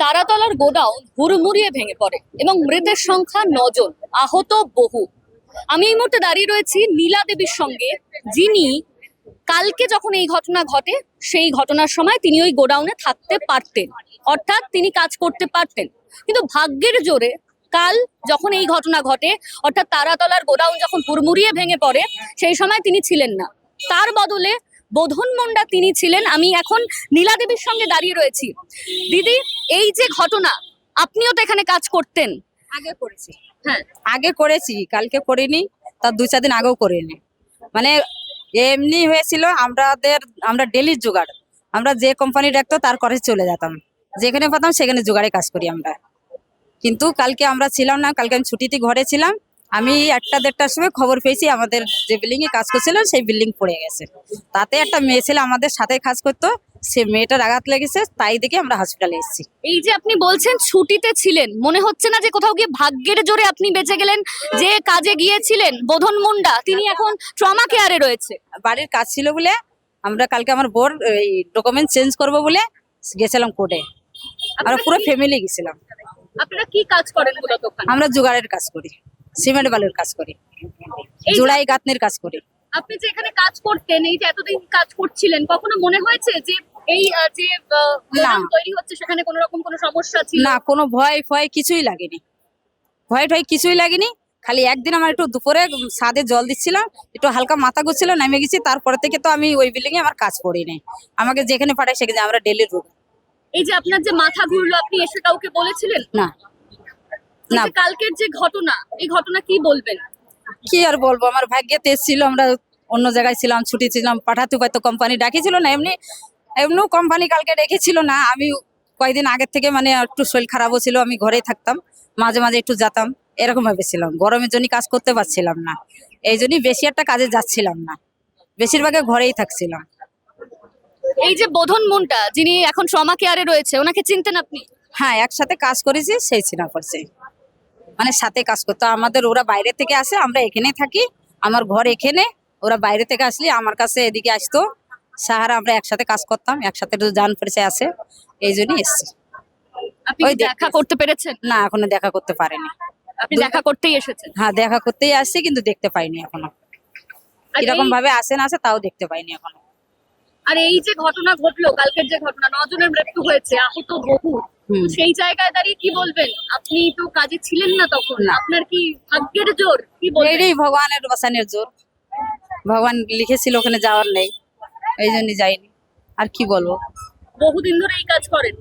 তারাতলার godown হুড়মুড়িয়ে ভেঙে পড়ে এবং মৃতের সংখ্যা 9 জন, আহত বহু। আমি এই মুহূর্তে দাঁড়িয়ে রয়েছি নীলা দেবীর সঙ্গে, যিনি কালকে যখন এই ঘটনা ঘটে সেই ঘটনার সময় তিনি ওই গোডাউনে থাকতে পারতেন, অর্থাৎ তিনি কাজ করতে পারতেন। কিন্তু ভাগ্যের জোরে কাল যখন এই ঘটনা ঘটে, অর্থাৎ তারাতলার গোডাউন যখন হুড়মুড়িয়ে ভেঙে পড়ে, সেই সময় তিনি ছিলেন না। তার বদলে বোধন মুন্ডা তিনি ছিলেন। আমি এখন নীলা দেবীর সঙ্গে দাঁড়িয়ে রয়েছি। দিদি, এই যে ঘটনা, আপনিও তো এখানে কাজ করতেন। আগে করেছি, হ্যাঁ, আগে করেছি, কালকে করিনি, তার 2-4 দিন আগেও করিনি। মানে এমনি হয়েছিল, আমরা ডেলি জোগাড়, আমরা যে কোম্পানি ডাকতো তার করে চলে যেতাম, যেখানে পেতাম সেখানে জোগাড়ে কাজ করি আমরা। কিন্তু কালকে আমরা ছিলাম না, কালকে আমি ছুটিতে ঘরে ছিলাম। আমি 1টা-1:30টার সময় খবর পেয়েছি আমাদের যে বিল্ডিং এ কাজ করছিলাম সেই বিল্ডিং পড়ে গেছে। তাতে একটা মেয়ে ছেলে আমাদের সাথে কাজ করতো, সে মেয়েটার আঘাত লেগেছে, তাই দেখে আমরা হসপিটালে এসেছি। এই যে আপনি বলছেন ছুটিতে ছিলেন, মনে হচ্ছে না যে কোথাও গিয়ে ভাগ্যের জোরে আপনি বেঁচে গেলেন? যে কাজে গিয়েছিলেন বোধন মুন্ডা, তিনি এখন ট্রমা কেয়ারে রয়েছে। বাড়ির কাজ ছিল বলে আমরা কালকে আমার বোর এই ডকুমেন্ট চেঞ্জ করব বলে গেছিলাম কোর্টে। আমরা পুরো ফ্যামিলি গেছিলাম। আপনারা কি কাজ করেন মূলত ওখানে? আমরা জোগাড়ের কাজ করি, সিমেন্ট বালুর কাজ করি, এই যে জোড়াই গাঁথনির কাজ করি। আপনি যে এখানে কাজ করতেন, এই যে এতদিন কাজ করছিলেন, কখনো মনে হয়েছে যে এই যে গোডাউন তৈরি হচ্ছে সেখানে কোনো রকম কোনো সমস্যা ছিল? না, কোনো ভয় ফয় কিছুই লাগেনি, ভয় টয় কিছুই লাগেনি। খালি একদিন আমার একটু দুপুরে ছাদে জল দিচ্ছিলাম, একটু হালকা মাথা ঘুরছিল, নেমে গেছি। তারপরে থেকে তো আমি ওই বিল্ডিং এ আমার কাজ করি নাই, আমাকে যেখানে পাঠায় সেখানে আমরা ডেলি রুট। এই যে আপনার যে মাথা ঘুরলো, আপনি এসে কাউকে বলেছিলেন? না এই না, যে কালকের যে ঘটনা, এই ঘটনা কি বলবেন? কি আর বলবো, আমার ভাগ্যে তেজ ছিল, আমরা অন্য জায়গায় ছিলাম, ছুটি ছিলাম, পাঠাতে হয়তো কোম্পানি ডাকিছিল না। এমনি এমনিও কোম্পানি কালকে ডেকেছিল না। আমি কয়েকদিন আগের থেকে মানে একটু শরীর খারাপও ছিল, আমি ঘরেই থাকতাম, মাঝে মাঝে একটু যেতাম, এরকম ভাবে ছিলাম। গরমের জন্য কাজ করতে পারছিলাম না, এই জন্যই বেশি একটা কাজে যাচ্ছিলাম না, বেশিরভাগে ঘরেই থাকছিলাম। এই যে বোধন মুন্ডা, যিনি এখন ট্রমা কেয়ারে রয়েছে, ওনাকে চিনতেন আপনি? হ্যাঁ, একসাথে কাজ করেছি, সেই চিনা পড়ছে, মানে সাথে কাজ করতো আমাদের। ওরা বাইরে থেকে আসে, আমরা এখানে থাকি, আমার ঘর এখানে। ওরা বাইরে থেকে আসলে আমার কাছে এদিকে আসতো, সাহারা, আমরা একসাথে কাজ করতাম, একসাথে একটু জান পরিচয় আছে, এই জন্যই এসছি। আপনি ওই কি দেখা করতে পেরেছেন? না, এখনো দেখা করতে পারিনি। আপনি দেখা করতেই এসেছেন? হ্যাঁ, দেখা করতেই আসছি, কিন্তু দেখতে পাইনি এখনো। আর কিরকম এই- ভাবে আসে না আসে তাও দেখতে পাইনি এখনো। আর এই যে ঘটনা ঘটলো, কালকের যে ঘটনা, 9 জনের মৃত্যু হয়েছে, আহত বহু, হুম। সেই জায়গায় দাঁড়িয়ে কি বলবেন? আপনি তো কাজে ছিলেন না তখন, না। আপনার কি ভাগ্যের জোর, কি বলবেন? এটাই ভগবানের বাসানের জোর, ভগবান লিখেছিল ওখানে যাওয়ার নেই, এই জন্যই যাইনি। আর কি বলবো, বহুদিন ধরে এই কাজ করেন?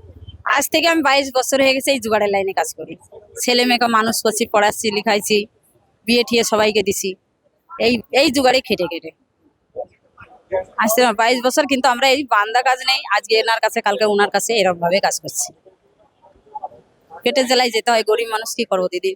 আজ থেকে আমি 22 বছর হয়ে গেছে এই জোগাড়ের লাইনে কাজ করি। ছেলে মেয়েকে মানুষ করছি, পড়াচ্ছি, লিখাইছি, বিয়ে ঠিয়ে সবাইকে দিছি, এই এই জোগাড়ে খেটে খেটে আজ থেকে 22 বছর। কিন্তু আমরা এই বান্দা কাজ নেই, আজকে এনার কাছে কালকে ওনার কাছে, এরকম ভাবে কাজ করছি। পেটের জ্বালায় যেতে হয়, গরিব মানুষ কি করবো দিদি,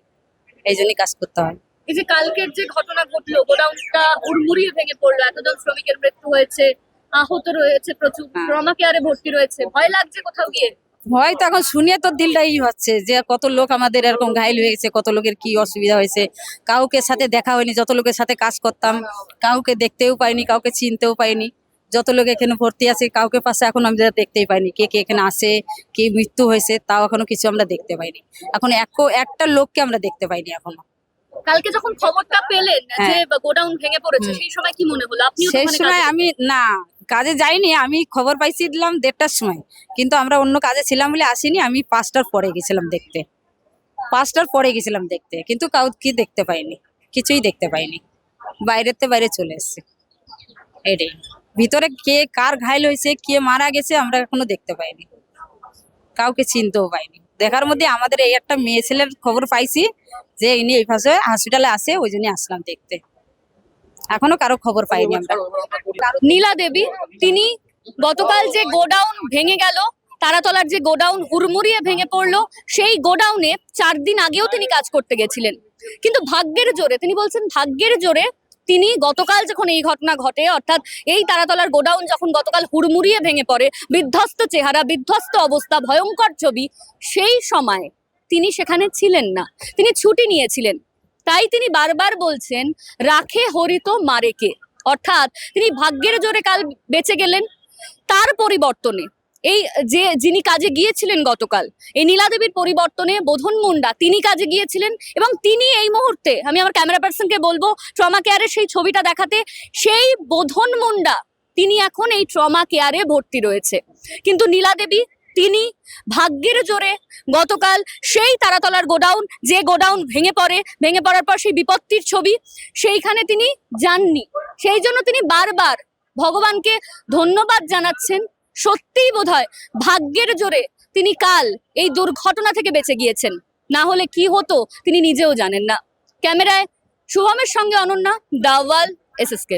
এই জন্যই কাজ করতে হয়। এই যে কালকের যে ঘটনা ঘটলো, গোডাউনটা হুড়মুড়িয়ে ভেঙে পড়লো, এতজন শ্রমিকের মৃত্যু হয়েছে, আহত রয়েছে প্রচুর, হ্যাঁ। ট্রমা কেয়ারে ভর্তি রয়েছে, ভয় লাগছে কোথাও গিয়ে? ভয় তো এখন শুনিয়ে তো দিলটাই হচ্ছে যে কত লোক আমাদের এরকম ঘায়ল হয়ে গেছে, কত লোকের কি অসুবিধা হয়েছে। কাউকে সাথে দেখা হয়নি, যত লোকের সাথে কাজ করতাম কাউকে দেখতেও পাইনি, কাউকে চিনতেও পাইনি। যত লোক এখানে ভর্তি আছে কাউকে পাশে এখন আমরা দেখতেই পাইনি, কে কে এখানে আসে, কে মৃত্যু হয়েছে তাও এখনো কিছু আমরা দেখতে পাইনি। এখন একটা লোককে আমরা দেখতে পাইনি এখনো। কালকে যখন খবরটা পেলেন যে হ্যাঁ। গোডাউন ভেঙে পড়েছে, হুম। সেই সময় কি মনে হলো? আপনিও তো সেই ওখানে সময় কাজে আমি না কাজে যাইনি, আমি খবর পাইছি দিলাম 1:30টার সময়, কিন্তু আমরা অন্য কাজে ছিলাম বলে আসিনি। আমি 5টার পরে গেছিলাম দেখতে, 5টার পরে গেছিলাম দেখতে, কিন্তু কি দেখতে পাইনি, কিছুই দেখতে পাইনি, বাইরে চলে এসেছি। এটাই, ভিতরে কে কার ঘায়ল হয়েছে, কে মারা গেছে আমরা এখনো দেখতে পাইনি, কাউকে চিনতেও পাইনি। দেখার মধ্যে আমাদের এই একটা মেয়ে ছেলের খবর পাইছি যে ইনি এই পাশে হসপিটালে আছে, ওই জন্য আসলাম দেখতে, এখনো কারো খবর পাইনি আমরা। নীলা দেবী, তিনি গতকাল যে গোডাউন ভেঙে গেল, তারাতলার যে গোডাউন হুড়মুড়িয়ে ভেঙে পড়লো, সেই গোডাউনে 4 দিন আগেও তিনি কাজ করতে গেছিলেন। কিন্তু ভাগ্যের জোরে, তিনি বলছেন ভাগ্যের জোরে তিনি গতকাল যখন এই ঘটনা ঘটে, অর্থাৎ এই তারাতলার গোডাউন যখন গতকাল হুড়মুড়িয়ে ভেঙে পড়ে, বিধ্বস্ত চেহারা, বিধ্বস্ত অবস্থা, ভয়ঙ্কর ছবি, সেই সময় তিনি সেখানে ছিলেন না, তিনি ছুটি নিয়েছিলেন। তাই তিনি বারবার বলছেন, রাখে হরি তো মারে কে, অর্থাৎ তিনি ভাগ্যের জোরে কাল বেঁচে গেলেন। তার পরিবর্তনে এই যে যিনি কাজে গিয়েছিলেন গতকাল এই নীলাদেবীর পরিবর্তনে বোধন মুন্ডা তিনি কাজে গিয়েছিলেন এবং তিনি এই মুহূর্তে আমি আমার ক্যামেরা পার্সনকে বলবো ট্রমা কেয়ারের সেই ছবিটা দেখাতে। সেই বোধন মুন্ডা তিনি এখন এই ট্রমা কেয়ারে ভর্তি রয়েছে, কিন্তু নীলাদেবী তিনি ভাগ্যের জোরে গতকাল সেই তারাতলার গোডাউন, যে গোডাউন ভেঙে পড়ার পর সেই বিপত্তির ছবি, সেইখানে তিনি যাননি। সেই জন্য তিনি বারবার ভগবানকে ধন্যবাদ জানাচ্ছেন। সত্যিই বোধহয় ভাগ্যের জোরে তিনি কাল এই দুর্ঘটনা থেকে বেঁচে গিয়েছেন, না হলে কি হতো তিনি নিজেও জানেন না। ক্যামেরায় শুভমের সঙ্গে অনন্যা, দাওয়াল, SSK।